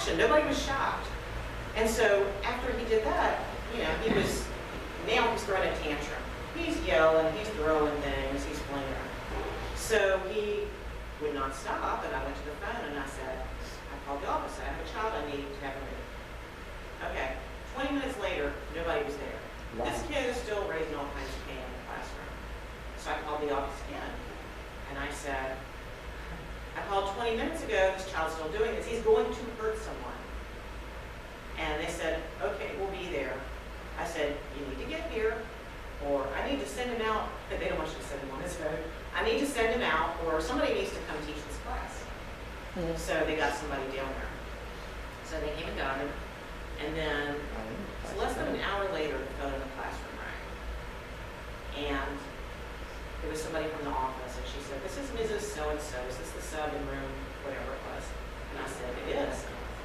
reaction. Nobody was shocked. And so after he did that, you know, now he's throwing a tantrum. He's yelling, he's throwing things, he's flinging them. So he would not stop, and I went to the phone and I said, I called the office, I have a child I need to have removed. Okay, 20 minutes later, nobody was there. Wow. This kid is still raising all kinds of pain in the classroom. So I called the office again, and I said, I called 20 minutes ago, this child's still doing this, he's going to hurt someone. And they said, okay, we'll be there. I said, you need to get here, or I need to send him out. They don't want you to send him on his phone. I need to send him out, or somebody needs to come teach this class. Mhm. So they got somebody down there. So they came and got him. And then, so less than an hour later, the phone in the classroom rang. And it was somebody from the office, and she said, this is Mrs. So-and-so, is this the sub in room, whatever it was? And I said, it is.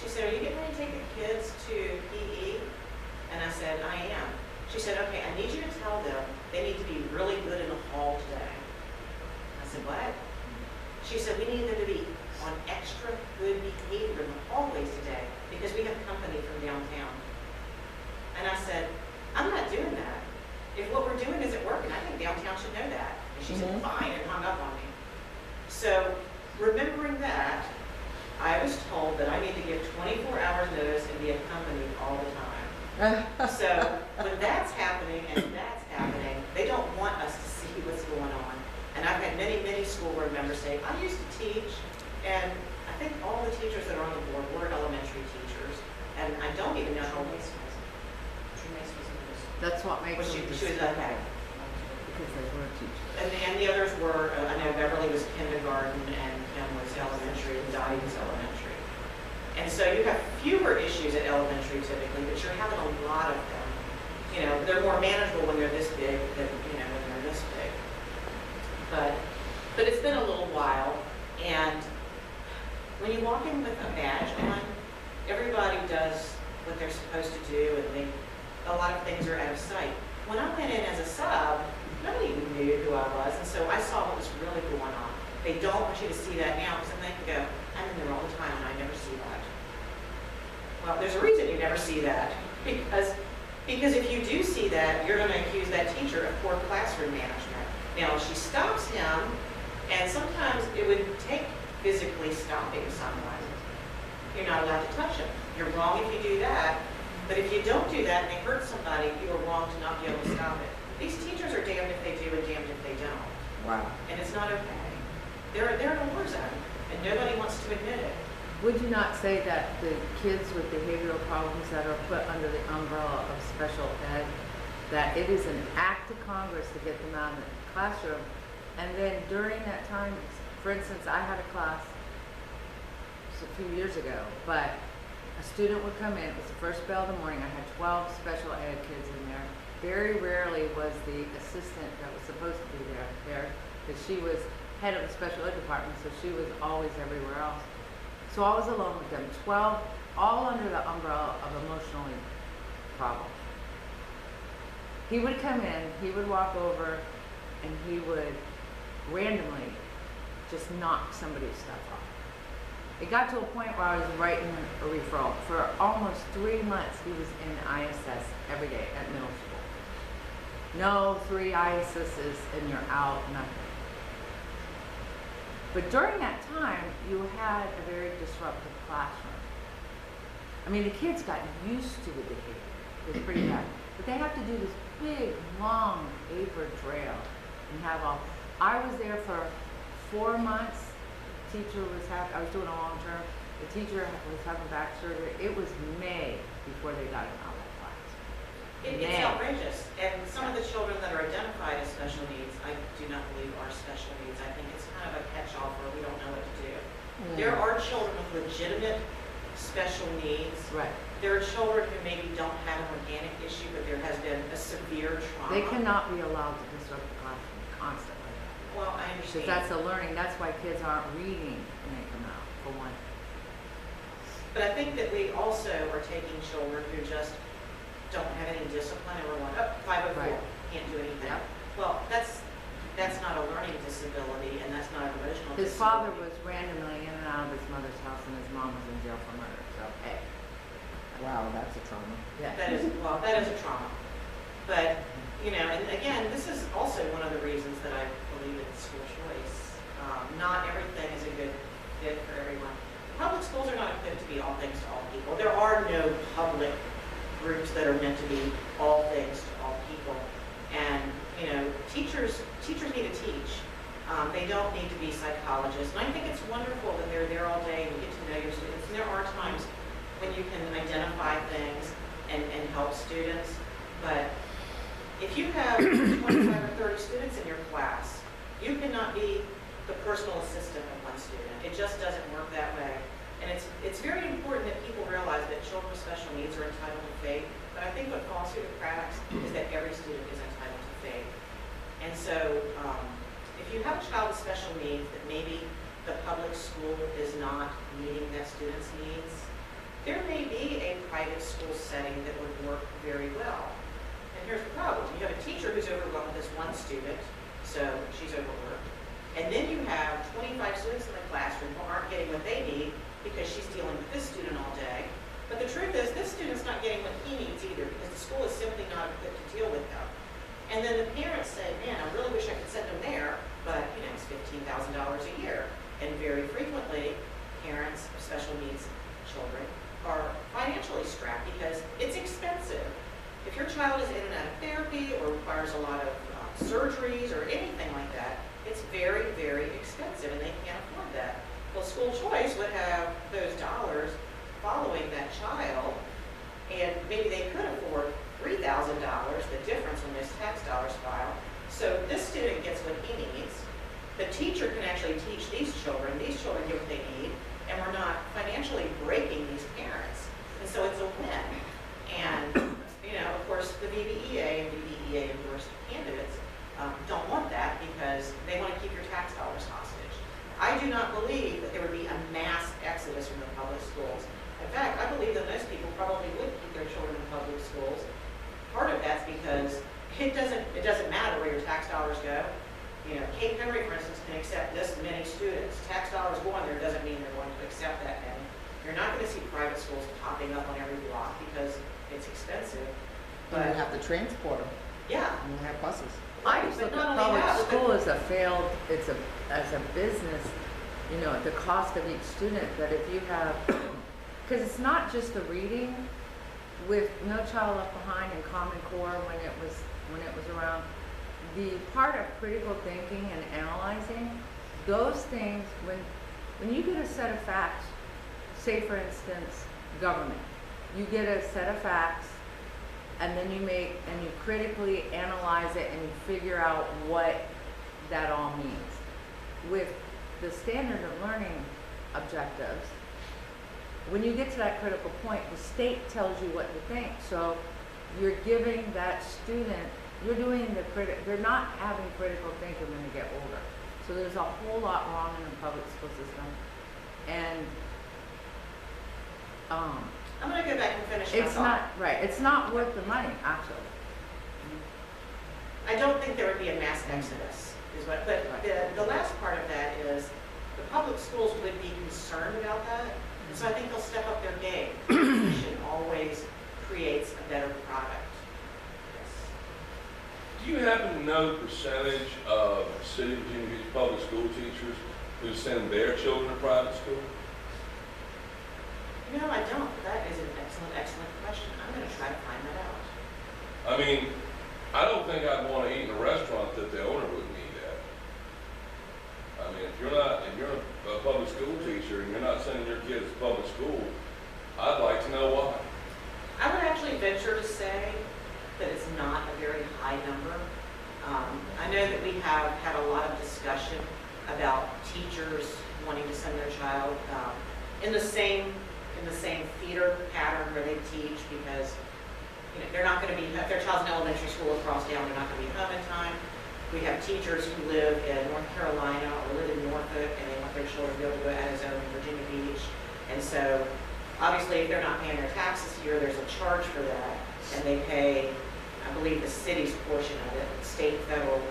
She said, are you getting ready to take the kids to PE? And I said, I am. She said, okay, I need you to tell them they need to be really good in the hall today. I said, what? She said, we need them to be on extra good behavior in the hallways today because we have company from downtown. And I said, I'm not doing that. If what we're doing isn't working, I think downtown should know that. And she said, fine, and hung up on me. So remembering that, I was told that I need to give 24 hours notice and be accompanied all the time. So when that's happening and that's happening, they don't want us to see what's going on. And I've had many, many school board members say, I used to teach, and I think all the teachers that are on the board were elementary teachers, and I don't even know how Mace was. Mace was in this. That's what makes She them was okay. because they were teachers. And the others were, I know Beverly was kindergarten and Kim was elementary and Dottie was elementary. And so you have fewer issues at elementary typically, but you're having a lot of them. You know, they're more manageable when they're this big than, you know, when they're this big. But it's been a little while, and when you walk in with a badge on, everybody does what they're supposed to do, and a lot of things are out of sight. When I went in as a sub, nobody knew who I was, and so I saw what was really going on. They don't want you to see that now, because then they can go, I'm in there all the time, and I never see that. Well, there's a reason you never see that, because if you do see that, you're going to accuse that teacher of poor classroom management. Now, she stops him, and sometimes it would take physically stopping someone. You're not allowed to touch him. You're wrong if you do that, but if you don't do that and they hurt somebody, you are wrong to not be able to stop it. These teachers are damned if they do and damned if they don't. Wow. And it's not okay. They're in a war zone, and nobody wants to admit it. Would you not say that the kids with behavioral problems that are put under the umbrella of special ed, that it is an act of Congress to get them out of the classroom, and then during that time, for instance, I had a class a few years ago, but a student would come in, it was the first bell of the morning, I had 12 special ed kids in there. Very rarely was the assistant that was supposed to be there, because she was head of the special ed department, so she was always everywhere else. So I was alone with them, 12, all under the umbrella of emotionally problems. He would come in, he would walk over, and he would randomly just knock somebody's stuff off. It got to a point where I was writing a referral. For almost 3 months, he was in ISS every day at middle school. No 3 ISSs and you're out, nothing. But during that time, you had a very disruptive classroom. I mean, the kids got used to the behavior. It was pretty bad. But they have to do this big, long apron trail and have all. I was there for 4 months. The teacher was I was doing a long term. The teacher was having back surgery. It was May before they got him out of that class. It's outrageous. And some of the children that are identified as special needs, I do not believe are special needs. I think it's kind of a catch-all where we don't know what to do. There are children with legitimate special needs. Right. There are children who maybe don't have an organic issue, but there has been a severe trauma. They cannot be allowed to disrupt the classroom constantly. Well, I understand. Because that's a learning. That's why kids aren't reading when they come out, for one. But I think that we also are taking children who just don't have any discipline, and we're going, oh, 504, Right. can't do anything. Yep. Well, that's that's not a learning disability, and that's not an emotional His disability. father was randomly in and out of his mother's house, and his mom was in jail for murder, so, hey. Wow, that's a trauma. Yeah. That is a trauma. But, you know, and again, this is also one of the reasons that I believe in school choice. Not everything is a good fit for everyone. Public schools are not equipped to be all things to all people. There are no public groups that are meant to be all things to all people. And, you know, teachers need to teach. They don't need to be psychologists. And I think it's wonderful that they're there all day and you get to know your students. And there are times when you can identify things and help students. But if you have 25 or 30 students in your class, you cannot be the personal assistant of one student. It just doesn't work that way. And it's very important that people realize that children with special needs are entitled to FAPE. But I think what falls through the cracks is that every student is entitled to FAPE. And so if you have a child with special needs that maybe the public school is not meeting that student's needs, there may be a private school setting that would work very well. And here's the problem. You have a teacher who's overwhelmed with this one student, so she's overworked. And then you have 25 students in the classroom who aren't getting what they need because she's dealing with this student all day. But the truth is, this student's not getting what he needs either because the school is simply not equipped to deal with them. And then the parents say, man, I really wish I could send them there, but you know, it's $15,000 a year. And very frequently, parents of special needs children are financially strapped because it's expensive. If your child is in and out of therapy or requires a lot of surgeries or anything like that, it's very, very expensive and they can't afford that. Well, school choice would have those dollars following that child, and maybe they could afford $3,000, the difference when those tax dollars file. So this student gets what he needs. The teacher can actually teach these children get what they need, and we're not financially breaking these parents. And so it's a win. And, you know, of course, the Vbta and Vbta endorsed candidates don't want that because they want to keep your tax dollars hostage. I do not believe that there would be a mass exodus from the public schools. In fact, I believe that most people probably would keep their children in public schools. Part of that's because it doesn't matter where your tax dollars go. You know, Cape Henry, for instance, can accept this many students. Tax dollars going there doesn't mean they're going to accept that many. You're not going to see private schools popping up on every block because it's expensive. And you have to transport them, Yeah. and you have buses. I just look But not at only public that, but school as a failed, as a business, you know, at the cost of each student, that if you have, because it's not just the reading, with No Child Left Behind and Common Core when it was around, the part of critical thinking and analyzing, those things, when you get a set of facts, say for instance, government, you get a set of facts, and then you critically analyze it and you figure out what that all means. With the standard of learning objectives, when you get to that critical point, the state tells you what to think. So you're giving that student, they're not having critical thinking when they get older. So there's a whole lot wrong in the public school system. And I'm going to go back and finish my it's thought. not, right, it's not worth the money, actually. I don't think there would be a mass exodus, but the last part of that is the public schools would be concerned about that, and so I think they'll step up their game. Competition always creates a better product. Yes. Do you happen to know the percentage of City of Virginia Beach public school teachers who send their children to private school? No, I don't. That is an excellent question. I'm going to try to find that out. I mean, I don't think I'd want to eat in a restaurant that the owner wouldn't eat at. I mean, if you're a public school teacher and you're not sending your kids to public school, I'd like to know why. I would actually venture to say that it's not a very high number. I know that we have had a lot of discussion about teachers wanting to send their child in the same feeder pattern where they teach because they're not going to be, if their child's in elementary school across town, they're not going to be home in time. We have teachers who live in North Carolina or live in Norfolk and they want their children to be able to go out of zone in Virginia Beach. And so obviously if they're not paying their taxes here, there's a charge for that. And they pay, I believe, the city's portion of it, state and federal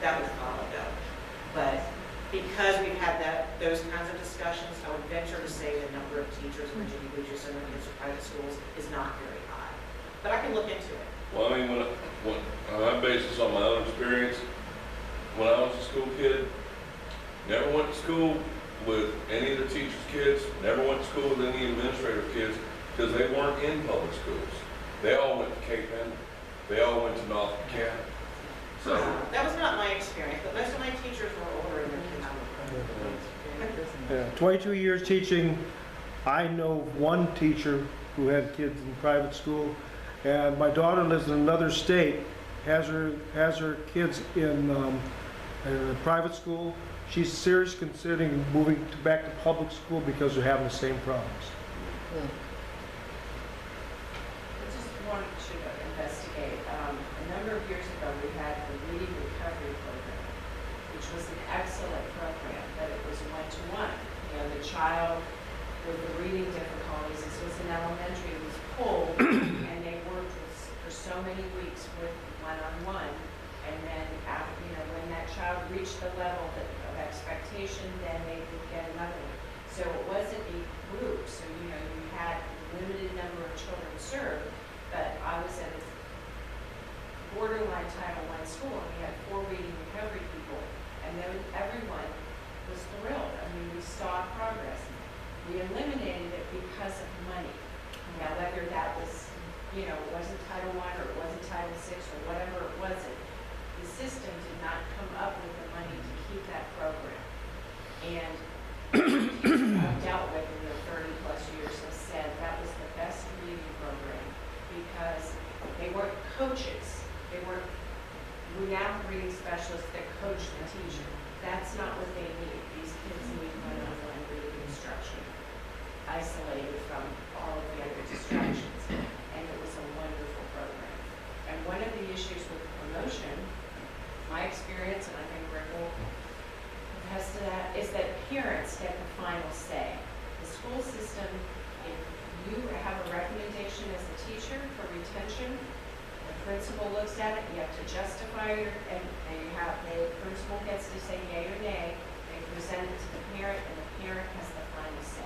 that was followed up. But because we've had those kinds of discussions, I would venture to say the number of teachers in Virginia Beach who send their kids to private schools is not very high. But I can look into it. Well, I mean, when I base this on my own experience, when I was a school kid, never went to school with any of the teachers' kids, never went to school with any administrator kids, because they weren't in public schools. They all went to Cape Henry. They all went to Norfolk County. So, That was not my experience, but most of my teachers were older and their kids were. Yeah, 22 years teaching. I know one teacher who had kids in private school, and my daughter lives in another state, has her kids in a private school. She's seriously considering moving back to public school because they're having the same problems. Yeah. I just wanted to investigate. A number of years ago, we had the Reading Recovery Program, which was an excellent program, but it was one-to-one. You know, the child with the reading difficulties, this was in elementary, was pulled, and they worked for so many weeks with one-on-one. And then, you know, when that child reached the level of expectation, then they would get another one. So it wasn't a group, so, you know, you had limited number of children served, but I was at a borderline Title I school, and we had 4 reading recovery people, and then everyone was thrilled. I mean, we saw progress. We eliminated it because of money. Now, whether that was, you know, it wasn't Title I or it wasn't Title VI or whatever it wasn't, the system did not come up with the money to keep that program. And I've dealt with in the 30-plus years have said that was the best reading program because they weren't coaches. They weren't renowned reading specialists that coach the teacher. That's not what they need. These kids need one-on-one reading instruction, isolated from all of the other distractions. And it was a wonderful program. And one of the issues with promotion, my experience, and I think Rick will attest to that, is that parents get the final say. The school system, if you have a recommendation as a teacher for retention, the principal looks at it, you have to justify it, and the principal gets to say yay or nay, they present it to the parent, and the parent has the final say.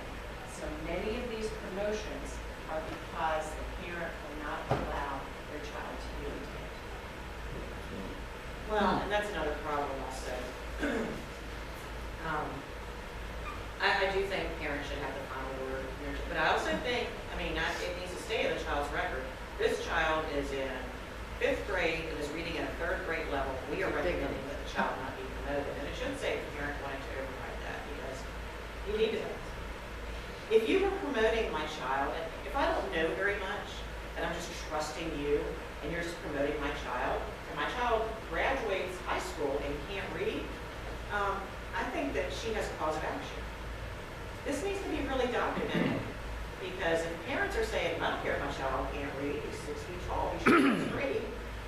So many of these promotions are because the parent will not allow their child to be retained. Well, and that's another problem also. I do think parents should have the final word, but I also think, I mean, it needs to stay in the child's record. This child is in 5th grade and is reading at a 3rd grade level. We are recommending that the child not be promoted, and it should say the parent wanted to override that because you need to. If you were promoting my child, and if I don't know very much, and I'm just trusting you, and you're just promoting my child, and my child graduates high school and can't read, I think that she has a cause of action. This needs to be really documented, because if parents are saying, I don't care if my child can't read, he's 6 feet tall, he should read,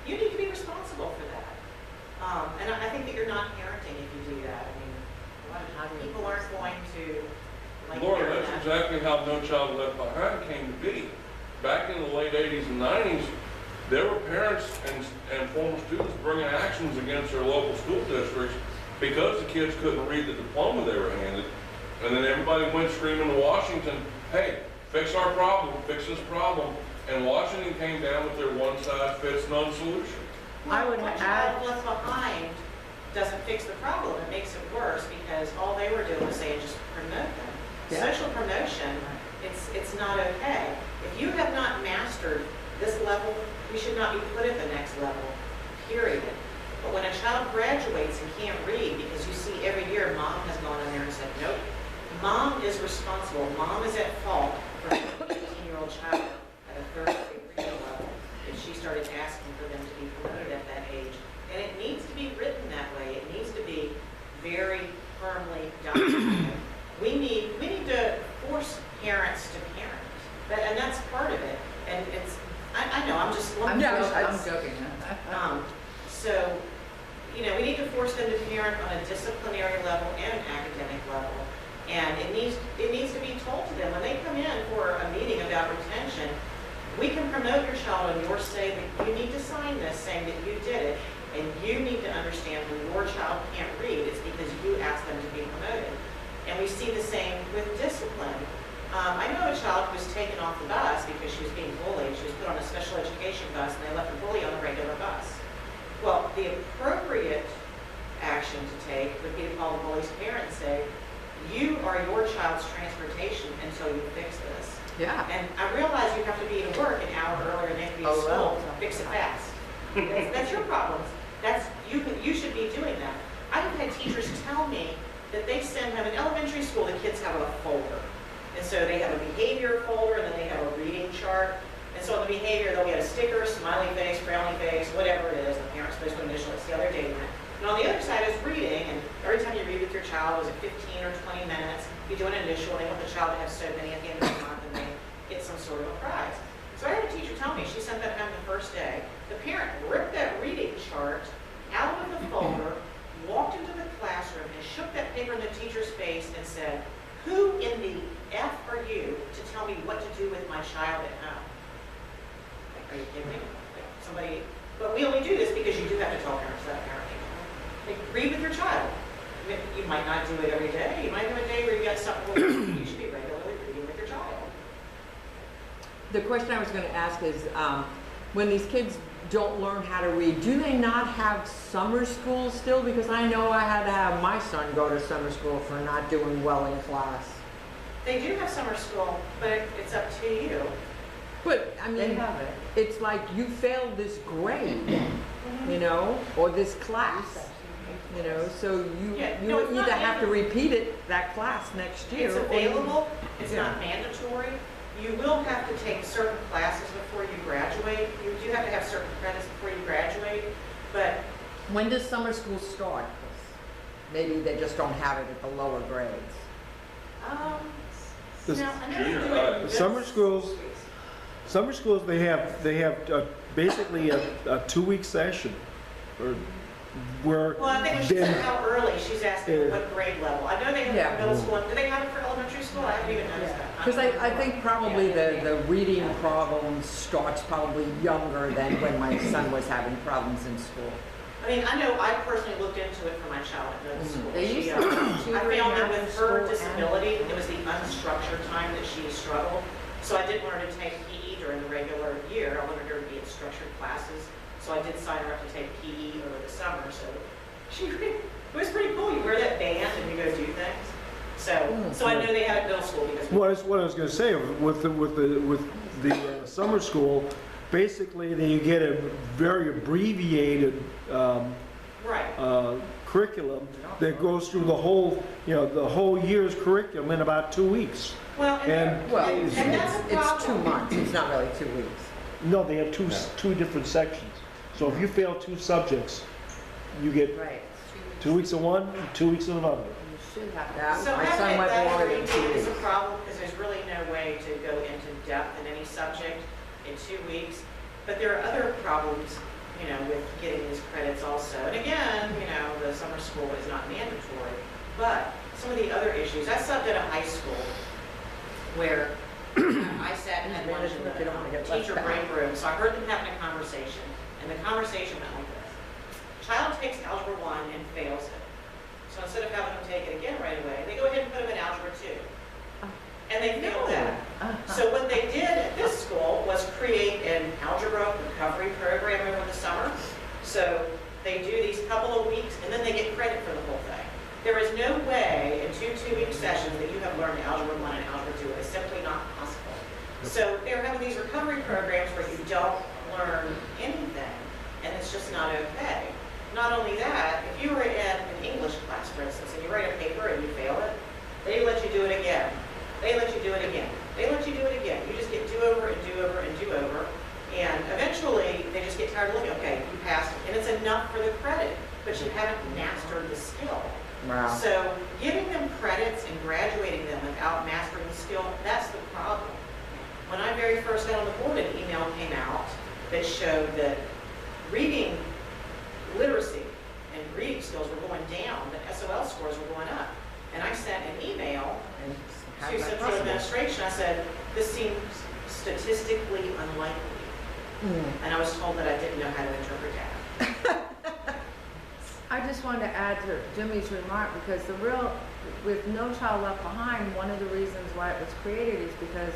you need to be responsible for that. And I think that you're not parenting if you do that. I mean, a lot of times people aren't going to like Laura, hearing that's that. exactly how No Child Left Behind came to be. Back in the late 80s and 90s, there were parents and former students bringing actions against their local school districts because the kids couldn't read the diploma they were handed. And then everybody went screaming to Washington, hey, fix our problem, fix this problem. And Washington came down with their one-size-fits-none solution. I would One add- child left behind doesn't fix the problem, it makes it worse, because all they were doing was saying just promote them. Yeah. Social promotion, it's not okay. If you have not mastered this level, you should not be put at the next level, period. But when a child graduates and can't read, because you see every year mom has gone in there and said, nope, mom is responsible, mom is at fault for an 18-year-old child at a 3rd grade reading level, if she started asking for them to be promoted at that age. And it needs to be written that way. It needs to be very firmly documented. We need to force parents to parent, and that's part of it. And it's, I know, I'm just. I'm I- joking. So, you know, we need to force them to parent on a disciplinary level and an academic level. And it needs to be told to them when they come in for a meeting about retention, we can promote your child on your say that you need to sign this saying that you did it, and you need to understand I know of a child who was taken off the bus because she was being bullied. She was put on a special education bus, and they left the bully on the regular bus. Well, the appropriate action to take would be to call the bully's parent and say, you are your child's transportation until you fix this. Yeah. And I realize you have to be at work an hour earlier and they have to be at Oh, school. well. Fix it fast. That's your problem. You should be doing that. I've had teachers tell me that they send them in elementary school, the kids have a folder. And so they have a behavior folder, and then they have a reading chart. And so on the behavior, they'll get a sticker, smiley face, frowny face, whatever it is. The parent's supposed to initial it, see how they're dating it. And on the other side is reading, and every time you read with your child, was it 15 or 20 minutes, you do an initial, and they want the child to have so many at the end of the month, and they get some sort of a prize. So I had a teacher tell me, she sent that home the first day. The parent ripped that reading chart out of the folder, walked into the classroom, and shook that paper in the teacher's face and said, who in the F are you to tell me what to do with my child at home? Like, are you kidding me? Like, somebody, but we only do this because you do have to tell parents that parenting. Like, read with your child. I mean, you might not do it every day. You might have a day where you got something, you should be regularly reading with your child. The question I was going to ask is, when these kids don't learn how to read, do they not have summer school still? Because I know I had to have my son go to summer school for not doing well in class. They do have summer school, but it's up to you. But, I They mean, have it. it's like you failed this grade, you know, or this class, you know, so you, Yeah, you no, it's not either have to mandatory. repeat it, that class next year. It's or you- available, it's Yeah. not mandatory. You will have to take certain classes before you graduate. You do have to have certain credits before you graduate, but When does summer school start? 'Cause maybe they just don't have it at the lower grades. This- now, I know Junior you do high. it. Summer schools, they have basically a 2-week session, or where Well, I think when she then- said how early, she's asking what grade level. I know they have it Yeah. for middle school. Do they have it for elementary school? I haven't even noticed that. Because I think probably the reading problem starts probably younger than when my son was having problems in school. I mean, I know I personally looked into it for my child at middle school. They used She, to have I tutoring found that after with school her and- disability, it was the unstructured time that she struggled. So I didn't want her to take PE during the regular year. I wanted her to be in structured classes. So I did sign her up to take PE over the summer. So it was pretty cool. You wear that band and you go do things. So I know they have it at middle school because. what I was gonna say, with the summer school, basically, you get a very abbreviated, Right. curriculum that goes through the whole, the whole year's curriculum in about 2 weeks. Well, And- Well, and it's, that's a it's 2 problem. months, it's not really 2 weeks. No, they have two different sections. So if you fail 2 subjects, you get Right. 2 weeks of one, 2 weeks of another. You should have Yeah. that. So My son having went that longer than 2 is a weeks. problem because there's really no way to go into depth in any subject in 2 weeks. But there are other problems, with getting these credits also. And again, the summer school is not mandatory. But some of the other issues, I subbed at a high school where I sat and had lunch in Management, you don't wanna the get left teacher out. break room. So I heard them having a conversation, and the conversation went like this. Child takes Algebra 1 and fails it. So instead of having them take it again right away, they go ahead and put them in Algebra 2. And they failed that. So what they did at this school was create an algebra recovery program over the summer. So they do these couple of weeks, and then they get credit for the whole thing. There is no way in 2 two-week sessions that you have learned Algebra 1 and Algebra 2. It is simply not possible. So they're having these recovery programs where you don't learn anything, and it's just not okay. Not only that, if you were in an English class, for instance, and you write a paper and you fail it, they let you do it again. They let you do it again. They let you do it again. You just get do-over and do-over and do-over. And eventually, they just get tired of looking, okay, you passed, and it's enough for the credit, but you haven't mastered the skill. Wow. So giving them credits and graduating them without mastering the skill, that's the problem. When I very first got on the board, an email came out that showed that reading literacy and reading skills were going down, but SOL scores were going up. And I sent an email And how's to that Central possible? Administration. I said, this seems statistically unlikely. And I was told that I didn't know how to interpret that. I just wanted to add to Jimmy's remark because the real with No Child Left Behind, one of the reasons why it was created is because